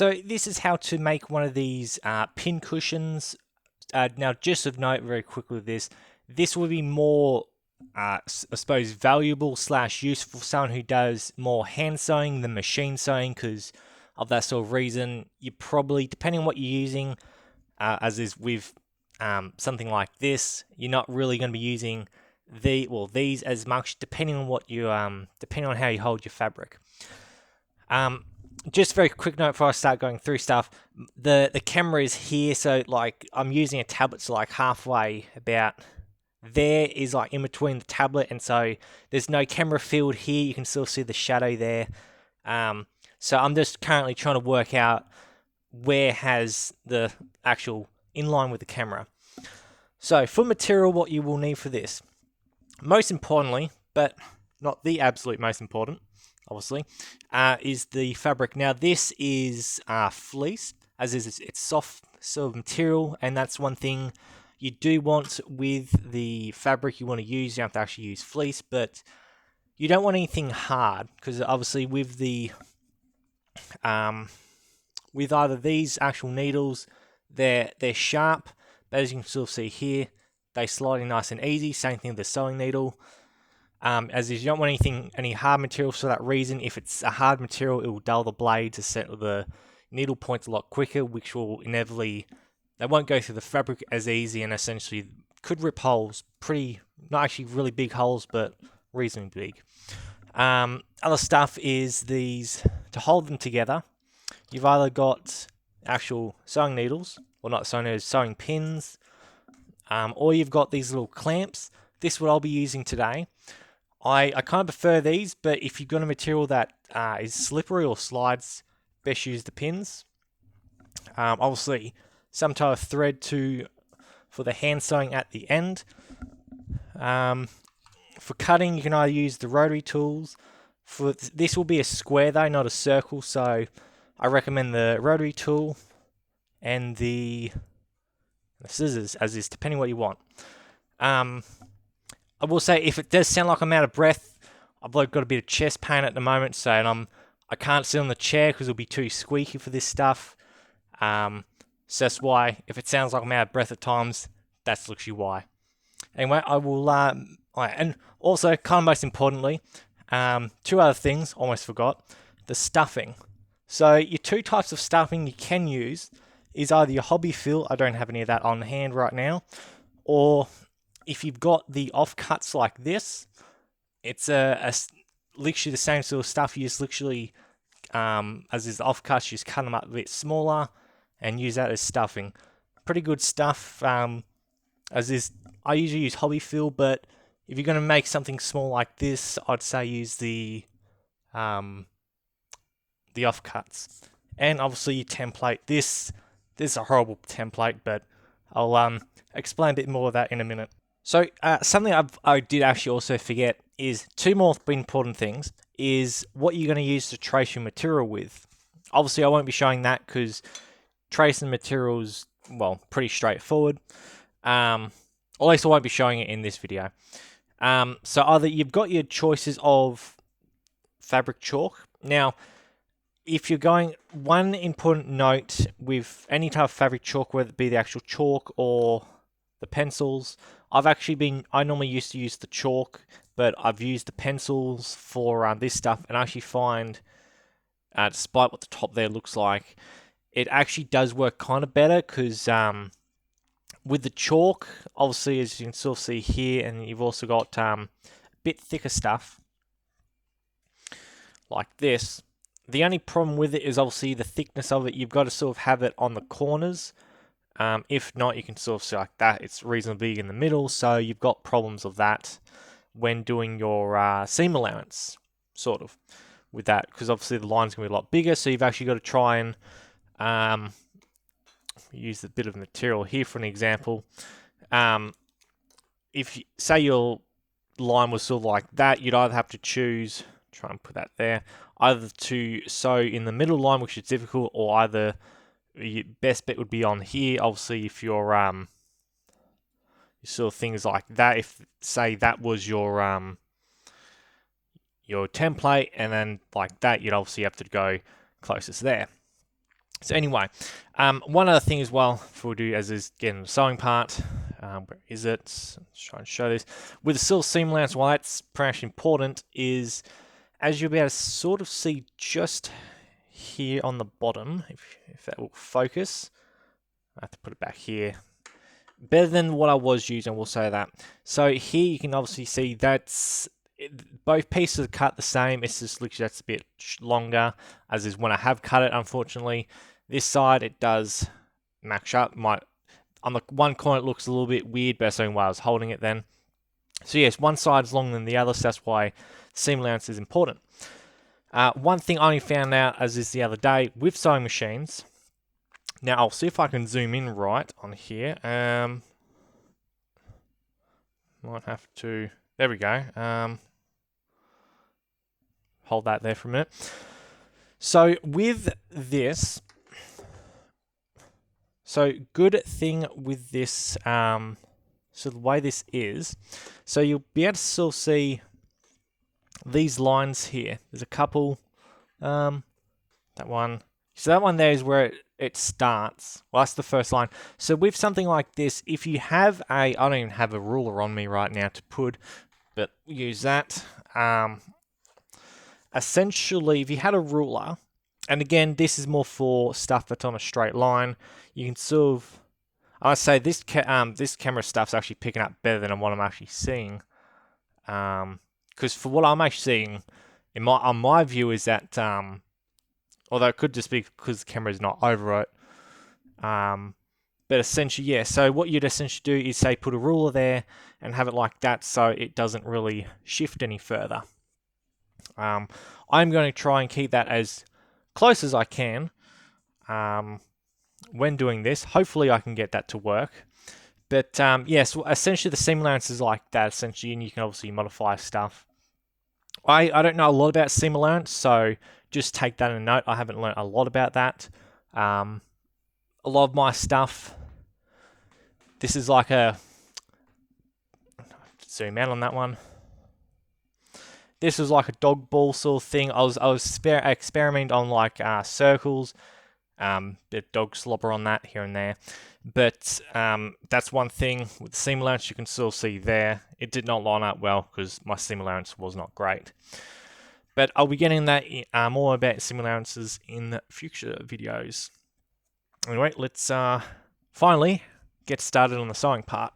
So this is how to make one of these pin cushions. Now, just of note, very quickly with this will be more, I suppose, valuable slash useful for someone who does more hand sewing than machine sewing, because of that sort of reason. You probably, depending on what you're using, as is with something like this, you're not really going to be using these as much, depending on what you depending on how you hold your fabric. Just a very quick note before I start going through stuff. The camera is here, so like I'm using a tablet, so like halfway about there is like in between the tablet, and so there's no camera field here. You can still see the shadow there. So I'm just currently trying to work out where has the actual in line with the camera. So for material, what you will need for this, most importantly, but not the absolute most important, obviously, is the fabric. Now this is fleece, as is it's soft sort of material, and that's one thing you do want with the fabric you want to use. You have to actually use fleece, but you don't want anything hard, because obviously with the with either these actual needles, they're sharp, but as you can still see here, they slide in nice and easy. Same thing with the sewing needle. As is, you don't want any hard material for that reason. If it's a hard material, it will dull the blade to set the needle points a lot quicker, which will inevitably, they won't go through the fabric as easy, and essentially could rip holes, not actually really big holes, but reasonably big. Other stuff is these, to hold them together, you've either got actual sewing needles, or not sewing needles, sewing pins, or you've got these little clamps. This is what I'll be using today. I kind of prefer these, but if you've got a material that is slippery or slides, best use the pins. Obviously, some type of thread for the hand sewing at the end. For cutting, you can either use the rotary tools. This will be a square though, not a circle, so I recommend the rotary tool and the scissors, as is, depending what you want. I will say, if it does sound like I'm out of breath, I've got a bit of chest pain at the moment, so I can't sit on the chair because it'll be too squeaky for this stuff. So that's why, if it sounds like I'm out of breath at times, that's literally why. Anyway, I will, and also, kind of most importantly, two other things, almost forgot, the stuffing. So your two types of stuffing you can use is either your hobby fill, I don't have any of that on hand right now, or if you've got the offcuts like this, it's literally the same sort of stuff. You just literally, as is the offcuts, you just cut them up a bit smaller and use that as stuffing. Pretty good stuff. As is, I usually use hobby fill, but if you're going to make something small like this, I'd say use the offcuts. And obviously your template. This is a horrible template, but I'll explain a bit more of that in a minute. So something I did actually also forget is two more important things, is what you're going to use to trace your material with. Obviously I won't be showing that because tracing materials, well, pretty straightforward. At least I won't be showing it in this video. So either you've got your choices of fabric chalk. Now, if you're going, one important note with any type of fabric chalk, whether it be the actual chalk or the pencils, I normally used to use the chalk, but I've used the pencils for this stuff, and I actually find, despite what the top there looks like, it actually does work kind of better, because with the chalk, obviously, as you can still see here, and you've also got a bit thicker stuff, like this. The only problem with it is obviously the thickness of it. You've got to sort of have it on the corners. If not, you can sort of see like that. It's reasonably big in the middle, so you've got problems of that when doing your seam allowance, sort of, with that, because obviously the line's going to be a lot bigger, so you've actually got to try and use a bit of material here for an example. If say your line was sort of like that, you'd either have to choose, try and put that there, either to sew in the middle line, which is difficult, or either your best bet would be on here. Obviously, if you're sort of things like that, if say that was your template, and then like that, you'd obviously have to go closest there. So anyway, one other thing as well before we do as is getting the sewing part. Where is it? Let's try and show this. With the silver seam allowance, why it's pretty much important is, as you'll be able to sort of see just here on the bottom, if that will focus. I have to put it back here. Better than what I was using, we'll say that. So here you can obviously see both pieces are cut the same. It's just literally that's a bit longer, as is when I have cut it, unfortunately. This side, it does match up. On the one corner, it looks a little bit weird, but that's only why I was holding it then. So yes, one side is longer than the other, so that's why seam allowance is important. One thing I only found out as is the other day with sewing machines. Now I'll see if I can zoom in right on here. Might have to. There we go. Hold that there for a minute. So with this, good thing with this. So the way this is, so you'll be able to still see these lines here. There's a couple. That one. So that one there is where it starts. Well, that's the first line. So with something like this, if you have I don't even have a ruler on me right now to put, but use that. Essentially, if you had a ruler, and again, this is more for stuff that's on a straight line, you can sort of, I'd say this camera stuff's actually picking up better than what I'm actually seeing. Because for what I'm actually seeing, on my view is that, although it could just be because the camera is not over it. But essentially, yeah, so what you'd essentially do is, say, put a ruler there and have it like that so it doesn't really shift any further. I'm going to try and keep that as close as I can when doing this. Hopefully I can get that to work. But yes, essentially the seam allowance is like that, essentially, and you can obviously modify stuff. I don't know a lot about seam allowance, so just take that in a note. I haven't learned a lot about that. A lot of my stuff, this is like a, zoom out on that one. This was like a dog ball sort of thing. I was experimenting on like circles, bit of dog slobber on that here and there. But that's one thing with the seam allowance you can still see there. It did not line up well because my seam allowance was not great. But I'll be getting that more about seam allowances in future videos. Anyway, let's finally get started on the sewing part.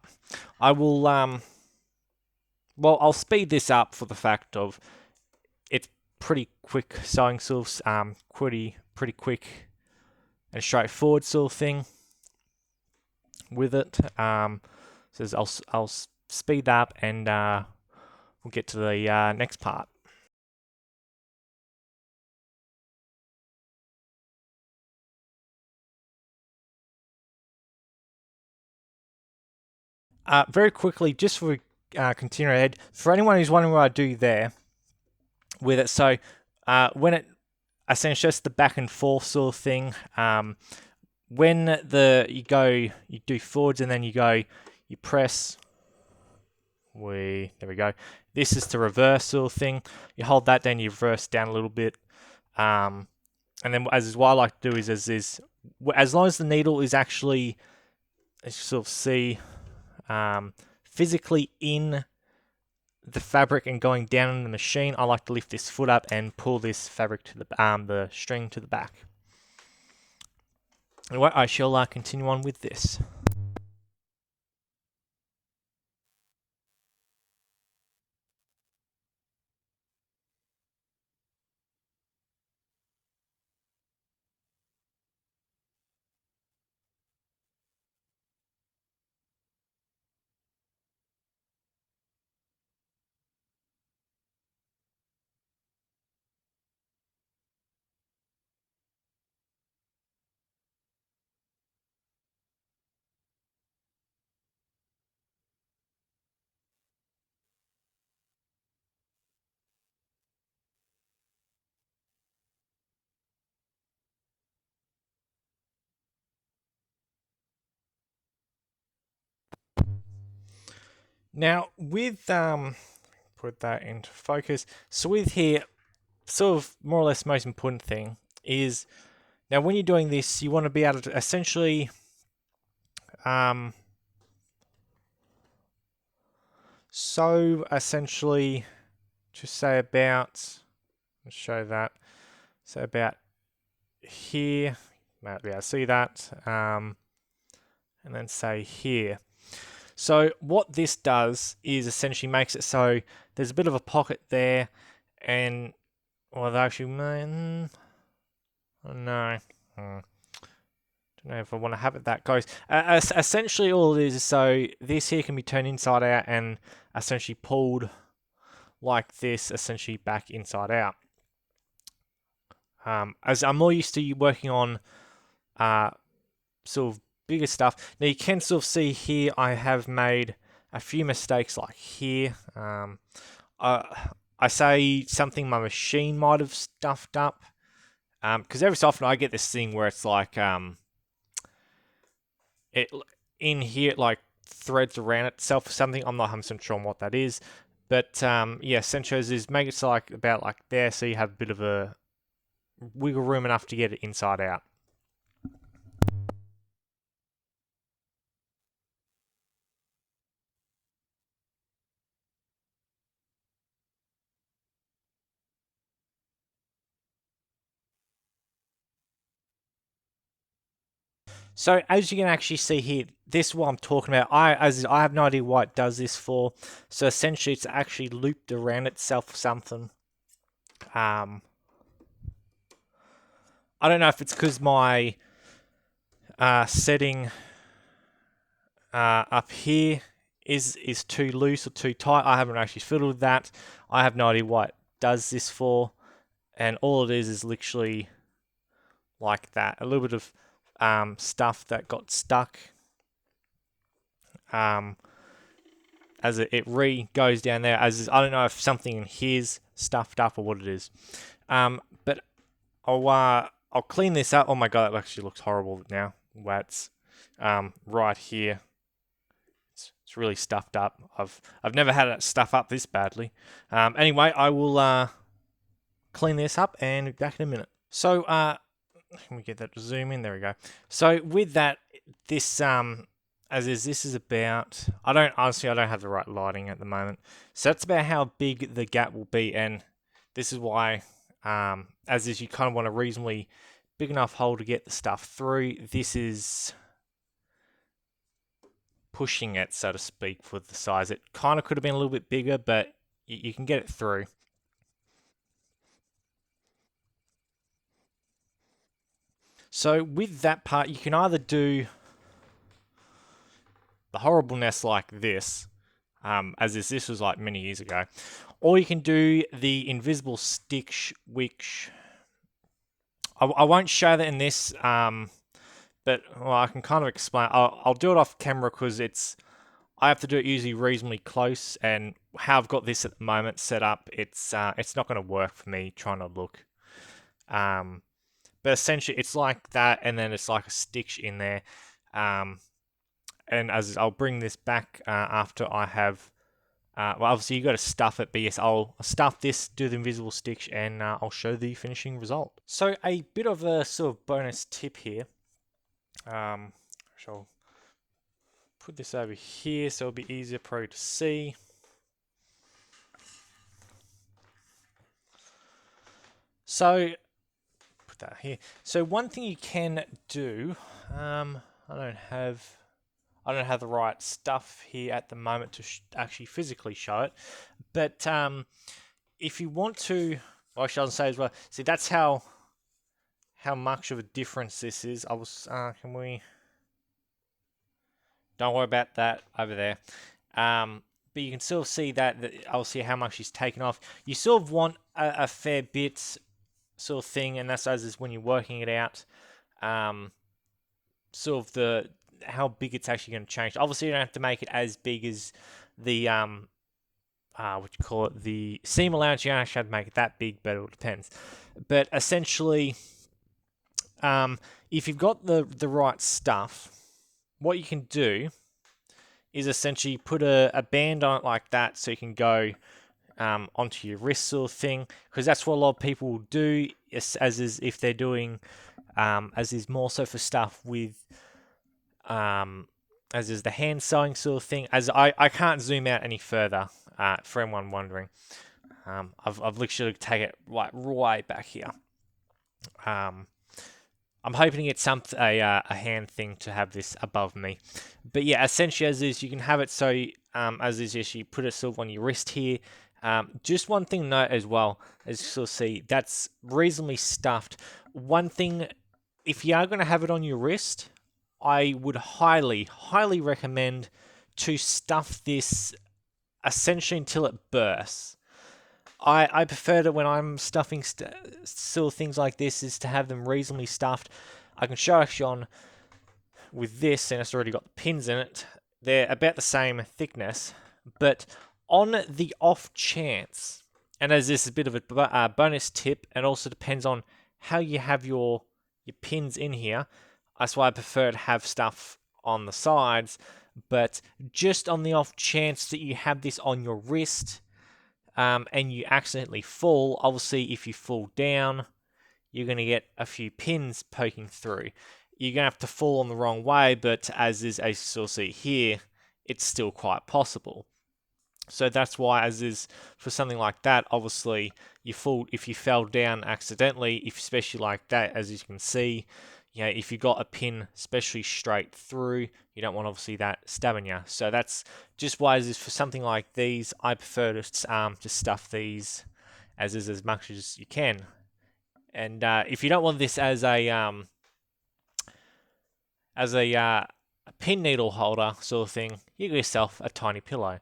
I will, well, I'll speed this up for the fact of it's pretty quick sewing sort of, pretty quick and straightforward sort of thing with it. So I'll speed that up and we'll get to the next part. Very quickly, just for continue ahead, for anyone who's wondering what I do there with it, so when it essentially just the back and forth sort of thing, when you do forwards and then you press, there we go. This is the reverse sort of thing. You hold that, then you reverse down a little bit, and then what I like to do is as long as the needle is actually, as you sort of see, physically in the fabric and going down in the machine, I like to lift this foot up and pull this fabric to the string to the back. Anyway, I shall continue on with this. Now with put that into focus. So with here, sort of more or less most important thing is Now, when you're doing this, you want to be able to essentially just say about, let's show that, so about here, might be able to see that, and then say here. So what this does is essentially makes it so there's a bit of a pocket there, and well, actually, oh no, don't know if I want to have it that close. Essentially, all it is so this here can be turned inside out and essentially pulled like this, essentially back inside out. As I'm more used to working on sort of bigger stuff. Now you can sort of see here I have made a few mistakes like here. I say something my machine might have stuffed up. Because every so often I get this thing where it's like it in here it like threads around itself or something. I'm not 100% sure on what that is. But yeah, Sencho's is make it so like about like there, so you have a bit of a wiggle room enough to get it inside out. So as you can actually see here, this is what I'm talking about. I have no idea what it does this for. So essentially, it's actually looped around itself or something. I don't know if it's because my setting up here is too loose or too tight. I haven't actually fiddled with that. I have no idea what it does this for, and all it is literally like that. A little bit of stuff that got stuck. As it goes down there. I don't know if something in here's stuffed up or what it is. But I'll clean this up. Oh my god, that actually looks horrible now. That's right here. It's really stuffed up. I've never had it stuff up this badly. Anyway, I will clean this up and be back in a minute. So can we get that to zoom in? There we go. So with that, this this is about, I don't have the right lighting at the moment. So that's about how big the gap will be, and this is why you kind of want a reasonably big enough hole to get the stuff through. This is pushing it, so to speak, for the size. It kind of could have been a little bit bigger, but you can get it through. So with that part, you can either do the horribleness like this, this was like many years ago, or you can do the invisible stick, which I won't show that in this, but well, I can kind of explain. I'll do it off camera because I have to do it usually reasonably close, and how I've got this at the moment set up, it's not going to work for me trying to look. But essentially, it's like that, and then it's like a stitch in there. And as I'll bring this back after I have, well, obviously you got to stuff it, but yes, I'll stuff this, do the invisible stitch, and I'll show the finishing result. So a bit of a sort of bonus tip here. I'll put this over here so it'll be easier for you to see. So put that here. So one thing you can do, I don't have the right stuff here at the moment to actually physically show it, but if you want to, well, I shall say as well. See, that's how much of a difference this is. Can we? Don't worry about that over there. But you can still see that I'll see how much he's taken off. You sort of want a fair bit sort of thing, and that's as is when you're working it out. Sort of how big it's actually going to change. Obviously, you don't have to make it as big as the the seam allowance. You don't actually have to make it that big, but it all depends. But essentially, if you've got the right stuff, what you can do is essentially put a band on it like that, so you can go onto your wrist sort of thing, because that's what a lot of people will do, as is if they're doing, as is more so for stuff with, as is the hand sewing sort of thing. As I can't zoom out any further, for anyone wondering. I've literally taken it right back here. I'm hoping to get a hand thing to have this above me. But yeah, essentially as is, you can have it so, as is, you put it sort of on your wrist here. Just one thing to note as well, as you'll see, that's reasonably stuffed. One thing, if you are going to have it on your wrist, I would highly recommend to stuff this essentially until it bursts. I prefer that when I'm stuffing still things like this is to have them reasonably stuffed. I can show actually on with this, and it's already got the pins in it. They're about the same thickness, but on the off chance, and as this is a bit of a bonus tip, and also depends on how you have your pins in here. That's why I prefer to have stuff on the sides, but just on the off chance that you have this on your wrist, and you accidentally fall, obviously if you fall down, you're going to get a few pins poking through. You're going to have to fall on the wrong way, but as you'll see here, it's still quite possible. So that's why, as is for something like that, obviously if you fell down accidentally, especially like that, as you can see, if you got a pin especially straight through, you don't want obviously that stabbing you. So that's just why, as is for something like these, I prefer to stuff these as much as you can. And if you don't want this as a pin needle holder sort of thing, you get yourself a tiny pillow.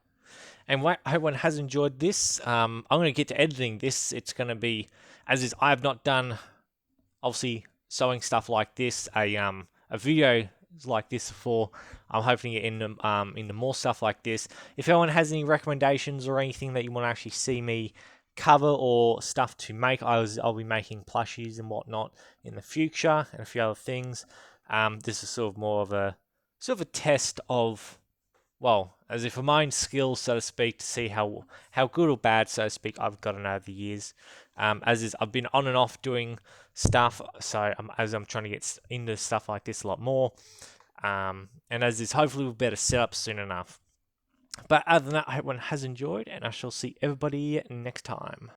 And I hope everyone has enjoyed this. I'm going to get to editing this. It's going to be, as is, I have not done, obviously, sewing stuff like this, a video like this before. I'm hoping to get into more stuff like this. If anyone has any recommendations or anything that you want to actually see me cover or stuff to make, I'll be making plushies and whatnot in the future, and a few other things. This is sort of more of a test of, well, as if for my own skills, so to speak, to see how good or bad, so to speak, I've gotten over the years. As is, I've been on and off doing stuff, so as I'm trying to get into stuff like this a lot more. And as is, hopefully we'll be better set up soon enough. But other than that, I hope everyone has enjoyed, and I shall see everybody next time.